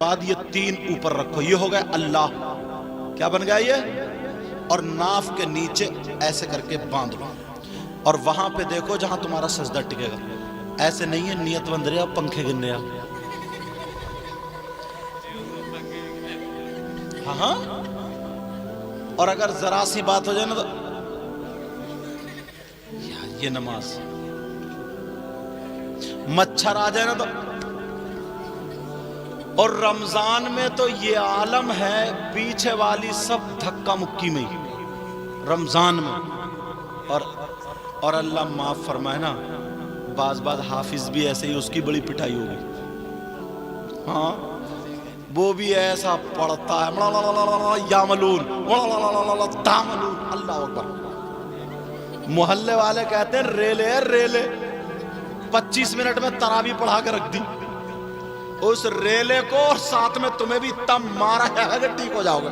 بعد یہ 3 اوپر رکھو، یہ ہو گئے اللہ، کیا بن گیا یہ؟ اور ناف کے نیچے ایسے کر کے باندھ لو، اور وہاں پہ دیکھو جہاں تمہارا سجدہ ٹکے گا، ایسے نہیں ہے نیت بند رہا پنکھے گن رہا، ہاں ہاں، اور اگر ذرا سی بات ہو جائے نا تو یہ نماز، مچھر آ جائے نا تو، اور رمضان میں تو یہ عالم ہے پیچھے والی سب دھکا مکی میں ہی رمضان میں، اور اللہ معاف فرمائے نا، بعض حافظ بھی ایسے ہی اس کی بڑی پٹائی ہوگی، ہاں وہ بھی ایسا پڑھتا ہے یاملون تاملون، اللہ اکبر، محلے والے کہتے ہیں ریلے 25 منٹ میں تراویح پڑھا کے رکھ دی، اس ریلے کو اور ساتھ میں تمہیں بھی اتنا مارا ہے کہ ٹھیک ہو جاؤ گے۔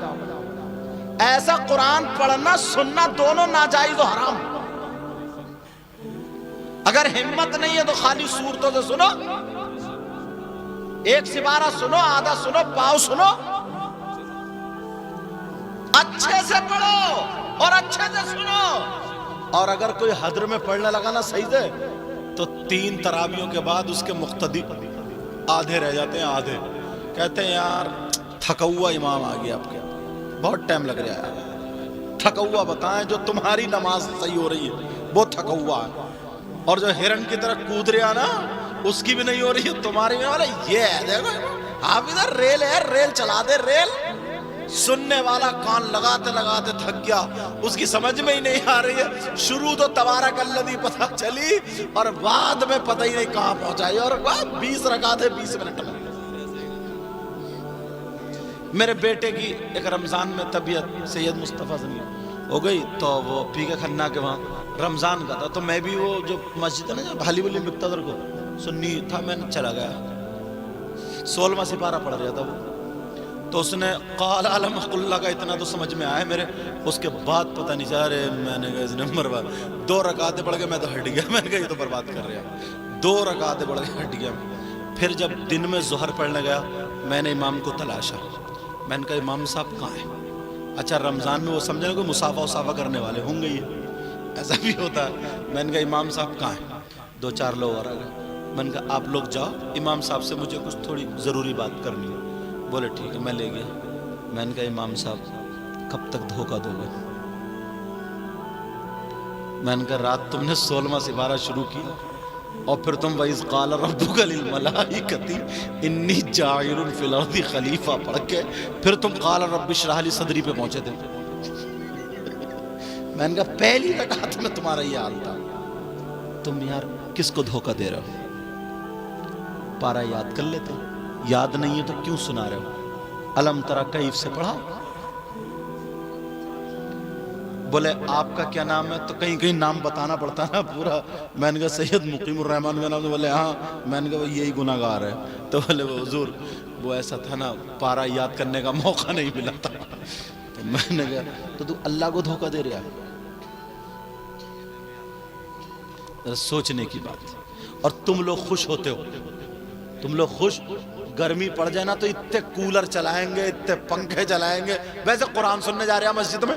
ایسا قرآن پڑھنا سننا دونوں ناجائز و حرام، اگر ہمت نہیں ہے تو خالی صورتوں سے سنو، ایک سپارہ سنو، آدھا سنو، پاؤ سنو، اچھے سے پڑھو اور اچھے سے سنو، اور اگر کوئی حضر میں پڑھنے لگا نا صحیح سے تو 3 تراویحوں کے بعد اس کے مقتدی آدھے رہ جاتے ہیں، آدھے کہتے ہیں یار تھکا ہوا امام آ گیا آپ کے، بہت ٹائم لگ رہا ہے، تھکا ہوا بتائیں، جو تمہاری نماز صحیح ہو رہی ہے وہ تھکا ہوا ہے، اور جو ہرن کی طرح کود رہا نا اس کی بھی نہیں ہو رہی ہے، تمہاری بھی والا یہ ہے، دیکھو آپ ادھر ریل ہے، ریل چلا دے ریل، سننے والا کان لگاتے لگاتے تھک گیا، اس کی سمجھ میں ہی نہیں آ رہی ہے، شروع تو تبارک الذی پتہ چلی اور بعد میں پتہ ہی نہیں کہاں پہنچائی، اور 20 رکعتیں 20 منٹ میں۔ میرے بیٹے کی ایک رمضان میں طبیعت سید مصطفیٰ سے ہو گئی، تو وہ پی کے کھنا کے وہاں رمضان کا تھا، تو میں بھی وہ جو مسجد ہے نا جو بھالی بلی مقتدر کو سنی تھا، میں نے چلا گیا، 16واں سپارہ پڑھ رہا تھا وہ، تو اس نے قال علم اللہ کا اتنا تو سمجھ میں آیا میرے، اس کے بعد پتہ نہیں چاہ رہے، میں نے کہا اس نے برباد 2 رکعتیں پڑھ کے میں تو ہٹ گیا، میں نے کہا یہ تو برباد کر رہا، 2 رکعتیں پڑھ کے ہٹ گیا۔ پھر جب دن میں ظہر پڑھنے گیا میں نے امام کو تلاشا، میں نے کہا امام صاحب کہاں ہیں؟ اچھا رمضان میں وہ سمجھے نا کوئی مسافہ کرنے والے ہوں گے، یہ ایسا بھی ہوتا ہے، میں نے کہا امام صاحب کہاں ہیں؟ 2-4 لوگ اور آ گئے، میں نے کہا آپ لوگ جاؤ امام صاحب سے مجھے کچھ تھوڑی ضروری بات کرنی ہے، بولے ٹھیک ہے، میں لے گیا، میں نے کہا امام صاحب کب تک دھوکہ دو گے؟ میں نے کہا رات تم نے 16واں سپارہ شروع کی اور پھر تم وَإِذْ قَالَ رَبُّكَ لِلْمَلَائِكَةِ إِنِّي جَاعِلٌ فِي الْأَرْضِ خلیفہ پڑھ کے پھر تم قَالَ رَبِّ اشْرَحْ لِي صَدْرِی پہ پہنچے تھے۔ میں نے کہا پہلی رکعت میں تمہارا یہ حال تھا، تم یار کس کو دھوکہ دے رہے ہو؟ پارا یاد کر لیتے، یاد نہیں ہے تو کیوں سنا رہے ہو؟ الم ترى کیف سے پڑھا؟ بولے آپ کا کیا نام ہے؟ تو کہیں نام بتانا پڑتا نا پورا، میں نے کہا سید مقیم الرحمن کا نام، بولے ہاں، میں نے کہا وہ یہی گناہ گار ہے، تو بولے وہ حضور وہ ایسا تھا نا پارا یاد کرنے کا موقع نہیں ملا تھا، تو میں نے کہا تو اللہ کو دھوکہ دے رہا ہے؟ سوچنے کی بات، اور تم لوگ خوش ہوتے ہو، تم لوگ خوش، گرمی پڑ جائے نا تو اتنے کولر چلائیں گے، اتنے پنکھے چلائیں گے، ویسے قرآن سننے جا رہے ہیں مسجد میں،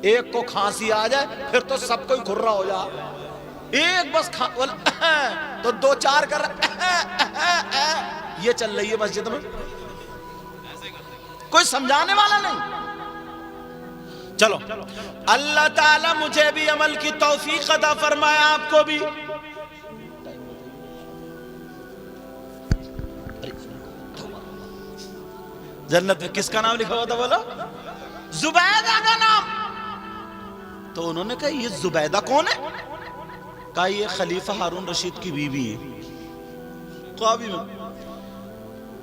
ایک کو کھانسی آ جائے پھر تو سب کوئی کھرا ہو جائے، ایک بس تو 2-4 کر یہ چل رہی ہے مسجد میں، کوئی سمجھانے والا نہیں۔ چلو اللہ تعالیٰ مجھے بھی عمل کی توفیق عطا فرمائے، آپ کو بھی۔ جنت میں کس کا نام لکھا ہوا تھا بولا؟ زبیدہ کا نام۔ تو انہوں نے کہا یہ زبیدہ کون ہے؟ کہا یہ خلیفہ ہارون رشید کی بیوی ہے۔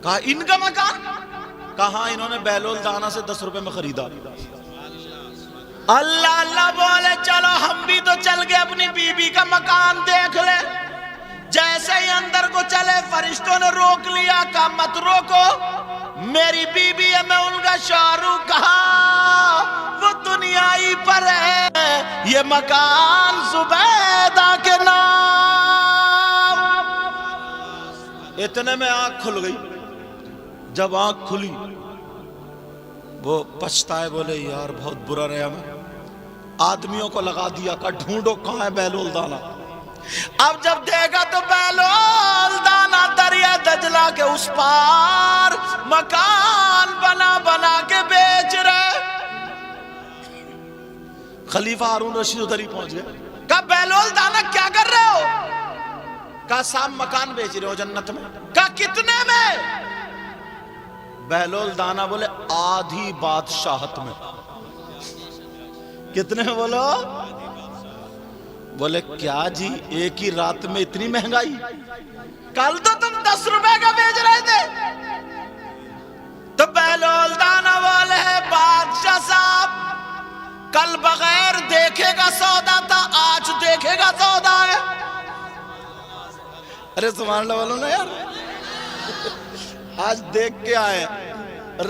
کہا ان کا مکان؟ کہا انہوں نے بیلول دانا سے 10 روپے میں خریدا۔ اللہ اللہ بولے چلو ہم بھی تو چل گئے اپنی بیوی کا مکان دیکھ لے۔ جیسے ہی اندر کو چلے فرشتوں نے روک لیا، کہا مت روکو، میری بیوی ہے، میں ان کا شوہر ہوں۔ کہا وہ دنیائی پر ہے، یہ مکان زبیدہ کے نام۔ اتنے میں آنکھ کھل گئی، جب آنکھ کھلی وہ پچھتائے، بولے یار بہت برا رہا میں، آدمیوں کو لگا دیا کہ ڈھونڈو کہاں ہے بہلول دانا۔ اب جب دیکھا تو بہلول دانا دریا دجلہ کے اس پار مکان بنا بنا کے بیچ رہے۔ خلیفہ ہارون رشید ادھر ہی پہنچ گئے، کہا بہلول دانا کیا کر رہے ہو؟ کہا صاحب مکان بیچ رہے ہو جنت میں۔ کہا کتنے میں؟ بہلول دانا بولے آدھی بادشاہت میں۔ کتنے بولو؟ بولے کیا جی ایک ہی رات میں اتنی مہنگائی؟ کل تو تم 10 روپے کا بیچ رہے تھے۔ تو بہلول دانا بولے بادشاہ صاحب کل بغیر دیکھے گا سودا تھا، آج دیکھے گا سودا ہے۔ ارے سبحان اللہ بولو نا یار، آج دیکھ کے آئے،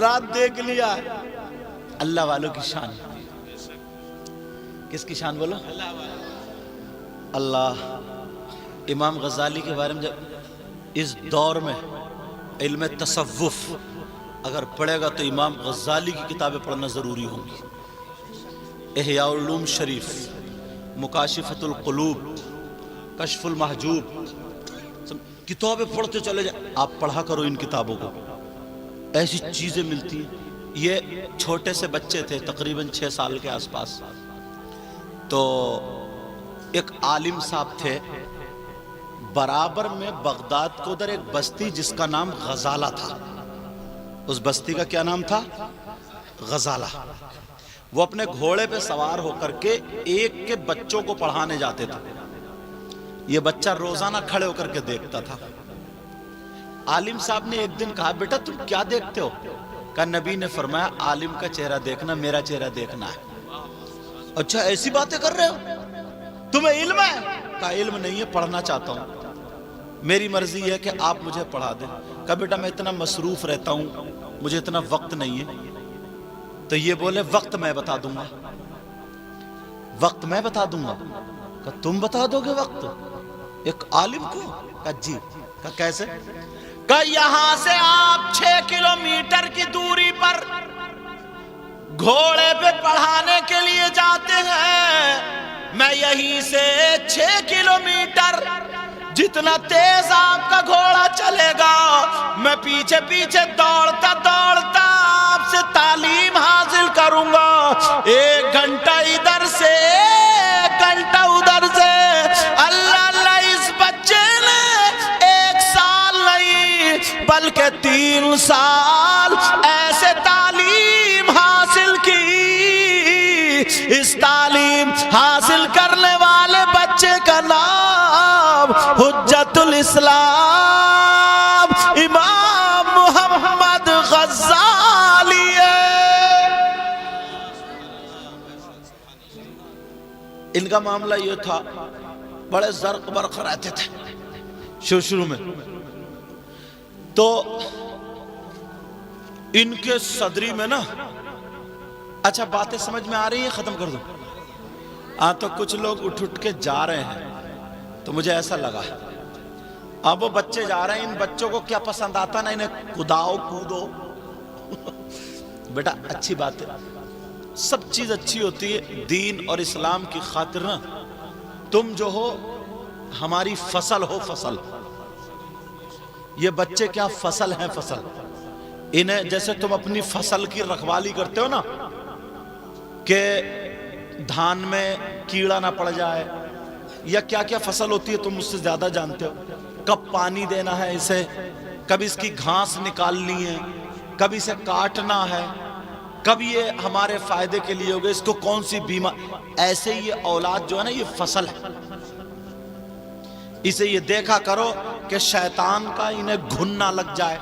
رات دیکھ لیا۔ اللہ والوں کی شان، کس کی شان بولو؟ اللہ۔ امام غزالی کے بارے میں جب اس دور میں علم تصوف اگر پڑھے گا تو امام غزالی کی کتابیں پڑھنا ضروری ہوں گی۔ احیاء العلوم شریف، مکاشفۃ القلوب، کشف المحجوب، کتابیں پڑھتے چلے جائیں۔ آپ پڑھا کرو ان کتابوں کو، ایسی چیزیں ملتی ہیں۔ یہ چھوٹے سے بچے تھے تقریباً 6 سال کے آس پاس، تو ایک عالم صاحب تھے برابر میں بغداد کو ادھر ایک بستی جس کا نام غزالہ تھا۔ اس بستی کا کیا نام تھا؟ غزالہ۔ وہ اپنے گھوڑے پہ سوار ہو کر کے ایک کے بچوں کو پڑھانے جاتے تھے۔ یہ بچہ روزانہ کھڑے ہو کر کے دیکھتا تھا۔ عالم صاحب نے ایک دن کہا بیٹا تم کیا دیکھتے ہو؟ کہ نبی نے فرمایا عالم کا چہرہ دیکھنا میرا چہرہ دیکھنا ہے۔ اچھا ایسی باتیں کر رہے ہو؟ تمہیں علم ہے؟ کہا علم نہیں ہے، پڑھنا چاہتا ہوں، میری مرضی ہے کہ آپ مجھے پڑھا دیں۔ کہا بیٹا میں اتنا مصروف رہتا ہوں، مجھے اتنا وقت نہیں ہے۔ تو یہ بولے وقت میں بتا دوں گا، وقت میں بتا دوں گا۔ کہ تم بتا دو گے وقت ایک عالم کو؟ کہ جی۔ کہ کیسے؟ کہ یہاں سے آپ 6 کلومیٹر کی دوری پر گھوڑے پہ پڑھانے کے لیے جاتے ہیں، میں یہیں سے 6 کلومیٹر جتنا تیز آپ کا گھوڑا چلے گا میں پیچھے پیچھے دوڑتا دوڑتا آپ سے تعلیم حاصل کروں گا۔ 1 گھنٹہ ادھر سے 1 گھنٹہ ادھر سے۔ اللہ اللہ، اس بچے نے 1 سال نہیں بلکہ 3 سال ایسے تعلیم حاصل کی۔ اس تعلیم حاصل کرنے والے بچے کا نام حجت الاسلام امام محمد غزالی ہے۔ ان کا معاملہ یہ تھا، بڑے زرق برق رہتے تھے شروع میں، تو ان کے صدری میں نا، اچھا باتیں سمجھ میں آ رہی ہیں؟ ختم کر دوں؟ ہاں تو کچھ لوگ اٹھ کے جا رہے ہیں، تو مجھے ایسا لگا اب وہ بچے جا رہے ہیں، ان بچوں کو کیا پسند آتا نا، انہیں کوداؤ کودو۔ بیٹا اچھی بات ہے، سب چیز اچھی ہوتی ہے، دین اور اسلام کی خاطر نا تم جو ہو ہماری فصل ہو، فصل۔ یہ بچے کیا فصل ہیں، فصل۔ انہیں جیسے تم اپنی فصل کی رکھوالی کرتے ہو نا کہ دھان میں کیڑا نہ پڑ جائے، یا کیا کیا فصل ہوتی ہے تم مجھ سے زیادہ جانتے ہو، کب پانی دینا ہے اسے، کب اس کی گھاس نکالنی ہے، کب اسے کاٹنا ہے، کب یہ ہمارے فائدے کے لیے ہوگا، اس کو کون سی بیماری۔ ایسے ہی یہ اولاد جو ہے نا یہ فصل ہے، اسے یہ دیکھا کرو کہ شیطان کا انہیں گھن نہ لگ جائے،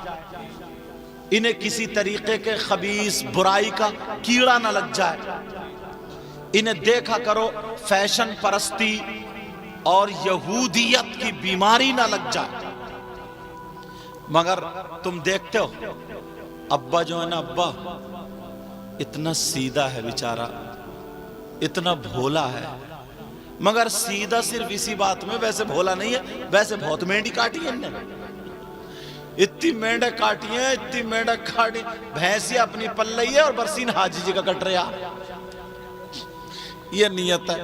انہیں کسی طریقے کے خبیث برائی کا کیڑا نہ لگ جائے، انہیں دیکھا کرو فیشن پرستی اور یہودیت کی بیماری نہ لگ جائے۔ مگر تم دیکھتے ہو ابا جو ہے نا، ابا اتنا سیدھا ہے بیچارہ، اتنا بھولا ہے، مگر سیدھا صرف اسی بات میں، ویسے بھولا نہیں ہے، ویسے بہت مینڈی کاٹی ہے انہیں۔ اتنی مینڈک کاٹی ہیں، اتنی مینڈک کاٹی، بھینسی اپنی پل رہی ہے اور برسین حاجی جی کا کٹ رہا. یہ نیت ہے.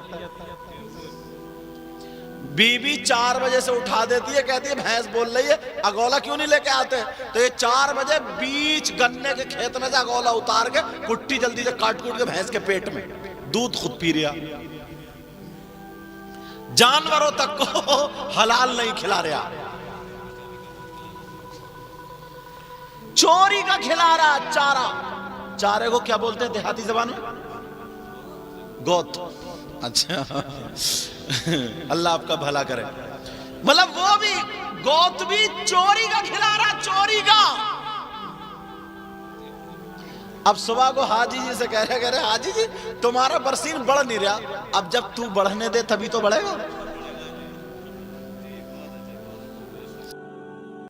بی بی 4 بجے سے اٹھا دیتی ہے، کہتی ہے بھینس بول رہی ہے اگولا کیوں نہیں لے کے آتے؟ تو یہ 4 بجے بیچ گنے کے کھیت میں سے اگولا اتار کے کٹی جلدی سے کاٹ کوٹ کے بھینس کے پیٹ میں، دودھ خود پی رہا. جانوروں تک کو حلال نہیں کھلا رہا، چوری کا کھلا رہا. چارہ، چارے کو کیا بولتے ہیں دیہاتی زبان میں؟ گوت. اچھا اللہ آپ کا بھلا کرے. مطلب وہ بھی گوت بھی چوری کا کھلا رہا، چوری کا. اب صبح کو حاجی جی سے کہہ رہے حاجی جی تمہارا برسین بڑھ نہیں رہا. اب جب تو بڑھنے دے تبھی تو بڑھے گا.